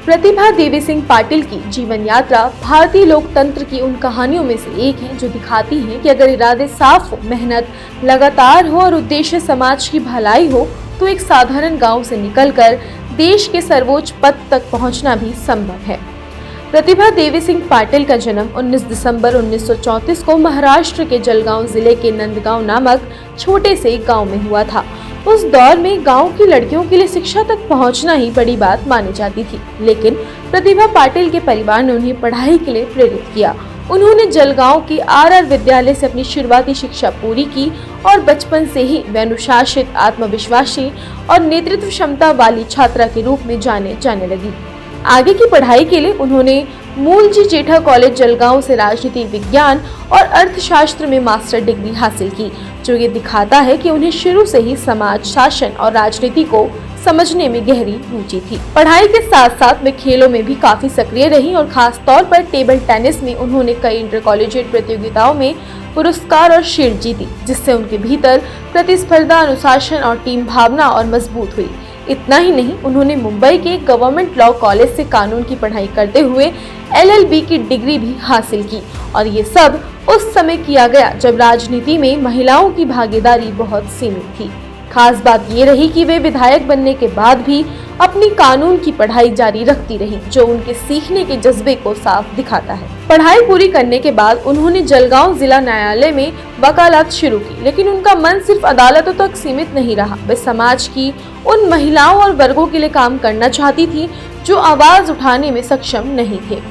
प्रतिभा देवी सिंह पाटिल की जीवन यात्रा भारतीय लोकतंत्र की उन कहानियों में से एक है जो दिखाती है कि अगर इरादे साफ हो, मेहनत लगातार हो और उद्देश्य समाज की भलाई हो तो एक साधारण गांव से निकलकर देश के सर्वोच्च पद तक पहुंचना भी संभव है। प्रतिभा देवी सिंह पाटिल का जन्म 19 दिसंबर 1934 को महाराष्ट्र के जलगांव जिले के नंदगांव नामक छोटे से गांव में हुआ था। उस दौर में गांव की लड़कियों के लिए शिक्षा तक पहुंचना ही बड़ी बात मानी जाती थी, लेकिन प्रतिभा पाटिल के परिवार ने उन्हें पढ़ाई के लिए प्रेरित किया। उन्होंने जलगांव की आरआर विद्यालय से अपनी शुरुआती शिक्षा पूरी की और बचपन से ही वे अनुशासित, आत्मविश्वासी और नेतृत्व क्षमता वाली छात्रा के रूप में जाने लगी। आगे की पढ़ाई के लिए उन्होंने मूलजी जेठा कॉलेज जलगांव से राजनीति विज्ञान और अर्थशास्त्र में मास्टर डिग्री हासिल की, जो ये दिखाता है कि उन्हें शुरू से ही समाज, शासन और राजनीति को समझने में गहरी रुचि थी। पढ़ाई के साथ साथ वे खेलों में भी काफी सक्रिय रही और खास तौर पर टेबल टेनिस में उन्होंने कई इंटर कॉलेजिएट प्रतियोगिताओं में पुरस्कार और शील्ड जीती, जिससे उनके भीतर प्रतिस्पर्धा, अनुशासन और टीम भावना और मजबूत हुई। इतना ही नहीं, उन्होंने मुंबई के गवर्नमेंट लॉ कॉलेज से कानून की पढ़ाई करते हुए LLB की डिग्री भी हासिल की और ये सब उस समय किया गया जब राजनीति में महिलाओं की भागीदारी बहुत सीमित थी। खास बात ये रही कि वे विधायक बनने के बाद भी अपनी कानून की पढ़ाई जारी रखती रही, जो उनके सीखने के जज्बे को साफ दिखाता है। पढ़ाई पूरी करने के बाद उन्होंने जलगांव जिला न्यायालय में वकालत शुरू की, लेकिन उनका मन सिर्फ अदालतों तक सीमित नहीं रहा। वे समाज की उन महिलाओं और वर्गों के लिए काम करना चाहती थी जो आवाज उठाने में सक्षम नहीं थे।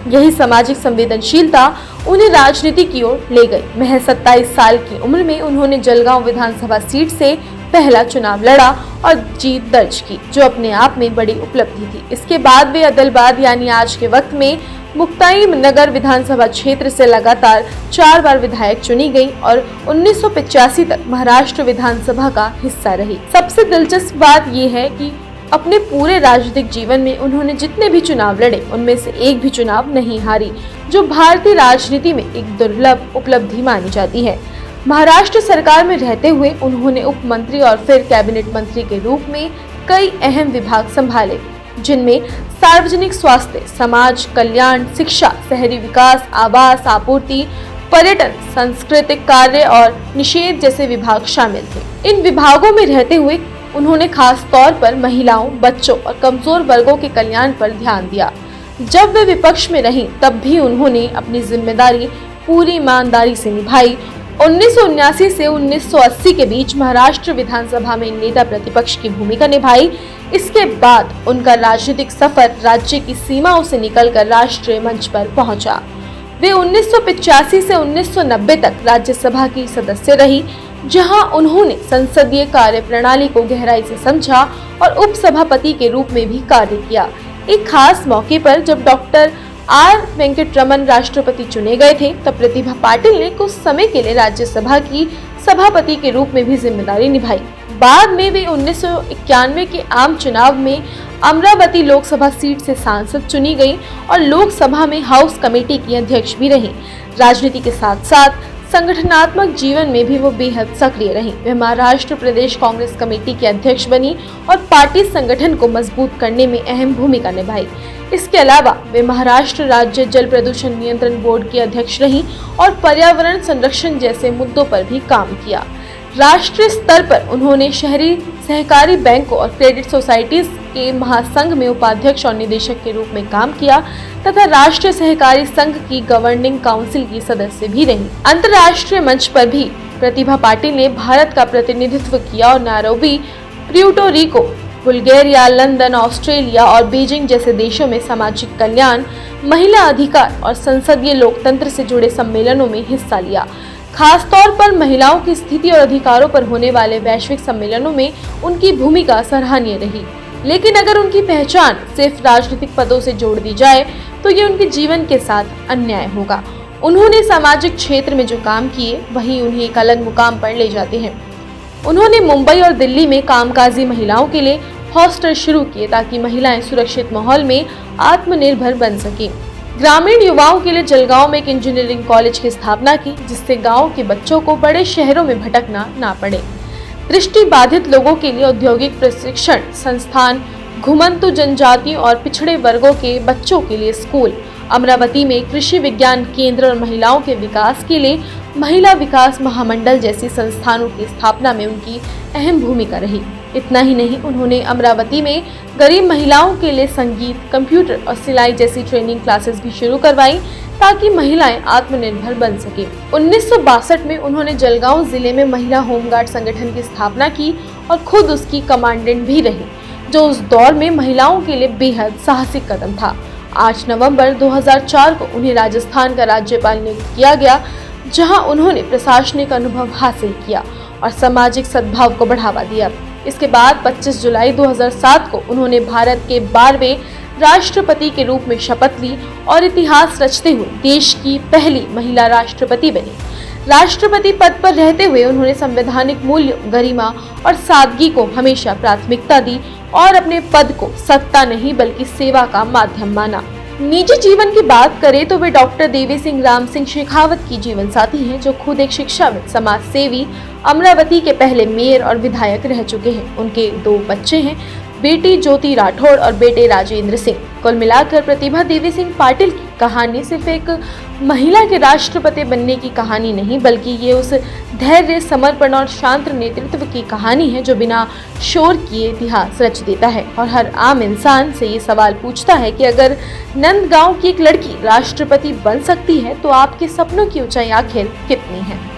यही सामाजिक संवेदनशीलता उन्हें राजनीति की ओर ले गई। महज 27 साल की उम्र में उन्होंने जलगांव विधानसभा सीट से पहला चुनाव लड़ा और जीत दर्ज की, जो अपने आप में बड़ी उपलब्धि थी। इसके बाद वे अदलबाद यानी आज के वक्त में मुक्ताई नगर विधानसभा क्षेत्र से लगातार 4 बार विधायक चुनी गई और 1985 तक महाराष्ट्र विधानसभा का हिस्सा रही। सबसे दिलचस्प बात यह है कि अपने पूरे राजनीतिक जीवन में उन्होंने जितने भी चुनाव लड़े उनमें से एक भी चुनाव नहीं हारी, जो भारतीय राजनीति में एक दुर्लभ उपलब्धि मानी जाती है। महाराष्ट्र सरकार में रहते हुए उन्होंने उप मंत्री और फिर कैबिनेट मंत्री के रूप में कई अहम विभाग संभाले, जिनमें सार्वजनिक स्वास्थ्य, समाज कल्याण, शिक्षा, शहरी विकास, आवास, आपूर्ति, पर्यटन, सांस्कृतिक कार्य और निषेध जैसे विभाग शामिल थे। इन विभागों में रहते हुए उन्होंने खास तौर पर महिलाओं, बच्चों और कमजोर वर्गों के कल्याण पर ध्यान दिया। जब वे विपक्ष में रहीं, तब भी उन्होंने अपनी जिम्मेदारी पूरी ईमानदारी से निभाई। 1979 से 1980 के बीच महाराष्ट्र विधानसभा में नेता प्रतिपक्ष की भूमिका निभाई। इसके बाद उनका राजनीतिक सफर राज्य की सीमाओं से निकलकर राष्ट्रीय मंच पर पहुंचा। वे 1985 से 1990 तक राज्यसभा की सदस्य रही, जहां उन्होंने संसदीय कार्य प्रणाली को गहराई से समझा और उपसभापति के रूप में भी कार्य किया। एक खास मौके पर जब डॉक्टर R वेंकटरमन राष्ट्रपति चुने गए थे, तब प्रतिभा पाटिल ने कुछ समय के लिए राज्यसभा की सभापति के रूप में भी जिम्मेदारी निभाई। बाद में वे 1991 के आम चुनाव में अमरावती लोकसभा सीट से सांसद चुनी गई और लोकसभा में हाउस कमेटी की अध्यक्ष भी रहीं। राजनीति के साथ साथ संगठनात्मक जीवन में भी वो बेहद सक्रिय रहीं। वे महाराष्ट्र प्रदेश कांग्रेस कमेटी की अध्यक्ष बनी और पार्टी संगठन को मजबूत करने में अहम भूमिका निभाई। इसके अलावा वे महाराष्ट्र राज्य जल प्रदूषण नियंत्रण बोर्ड की अध्यक्ष रहीं और पर्यावरण संरक्षण जैसे मुद्दों पर भी काम किया। राष्ट्रीय स्तर पर उन्होंने शहरी सहकारी बैंकों और क्रेडिट सोसाइटीज के महासंघ में उपाध्यक्ष और निदेशक के रूप में काम किया तथा राष्ट्रीय सहकारी संघ की गवर्निंग काउंसिल की सदस्य भी रही। अंतर्राष्ट्रीय मंच पर भी प्रतिभा पाटिल ने भारत का प्रतिनिधित्व किया और Nairobi, Puerto Rico, Bulgaria, London, Australia और बीजिंग जैसे देशों में सामाजिक कल्याण, महिला अधिकार और संसदीय लोकतंत्र से जुड़े सम्मेलनों में हिस्सा लिया। खास तौर पर महिलाओं की स्थिति और अधिकारों पर होने वाले वैश्विक सम्मेलनों में उनकी भूमिका सराहनीय रही। लेकिन अगर उनकी पहचान सिर्फ राजनीतिक पदों से जोड़ दी जाए तो ये उनके जीवन के साथ अन्याय होगा। उन्होंने सामाजिक क्षेत्र में जो काम किए वही उन्हें एक अलग मुकाम पर ले जाते हैं। उन्होंने मुंबई और दिल्ली में कामकाजी महिलाओं के लिए हॉस्टल शुरू किए ताकि महिलाएं सुरक्षित माहौल में आत्मनिर्भर बन सकें। ग्रामीण युवाओं के लिए जलगांव में एक इंजीनियरिंग कॉलेज की स्थापना की, जिससे गांव के बच्चों को बड़े शहरों में भटकना ना पड़े। दृष्टि बाधित लोगों के लिए औद्योगिक प्रशिक्षण संस्थान, घुमंतु जनजातियों और पिछड़े वर्गों के बच्चों के लिए स्कूल, अमरावती में कृषि विज्ञान केंद्र और महिलाओं के विकास के लिए महिला विकास महामंडल जैसी संस्थानों की स्थापना में उनकी अहम भूमिका रही। इतना ही नहीं, उन्होंने अमरावती में गरीब महिलाओं के लिए संगीत, कंप्यूटर और सिलाई जैसी ट्रेनिंग क्लासेस भी शुरू करवाई ताकि महिलाएं आत्मनिर्भर बन सके। 1962 में उन्होंने जलगांव जिले में महिला होमगार्ड संगठन की स्थापना की और खुद उसकी कमांडेंट भी रही, जो उस दौर में महिलाओं के लिए बेहद साहसिक कदम था। 8 नवंबर 2004 को उन्हें राजस्थान का राज्यपाल नियुक्त किया गया, जहां उन्होंने प्रशासनिक अनुभव हासिल किया और सामाजिक सद्भाव को बढ़ावा दिया। इसके बाद 25 जुलाई 2007 को उन्होंने भारत के 12वें राष्ट्रपति के रूप में शपथ ली और इतिहास रचते हुए देश की पहली महिला राष्ट्रपति बनी। राष्ट्रपति पद पर रहते हुए उन्होंने संवैधानिक मूल्यों, गरिमा और सादगी को हमेशा प्राथमिकता दी और अपने पद को सत्ता नहीं बल्कि सेवा का माध्यम माना। निजी जीवन की बात करें तो वे डॉक्टर देवी सिंह राम सिंह शेखावत की जीवन साथी हैं, जो खुद एक शिक्षाविद, समाज सेवी, अमरावती के पहले मेयर और विधायक रह चुके हैं। उनके 2 बच्चे हैं, बेटी ज्योति राठौड़ और बेटे राजेंद्र सिंह। कुल मिलाकर प्रतिभा देवी सिंह पाटिल की कहानी सिर्फ एक महिला के राष्ट्रपति बनने की कहानी नहीं, बल्कि ये उस धैर्य, समर्पण और शांत नेतृत्व की कहानी है जो बिना शोर किए इतिहास रच देता है और हर आम इंसान से ये सवाल पूछता है कि अगर नंदगांव की एक लड़की राष्ट्रपति बन सकती है तो आपके सपनों की ऊंचाई आखिर कितनी है।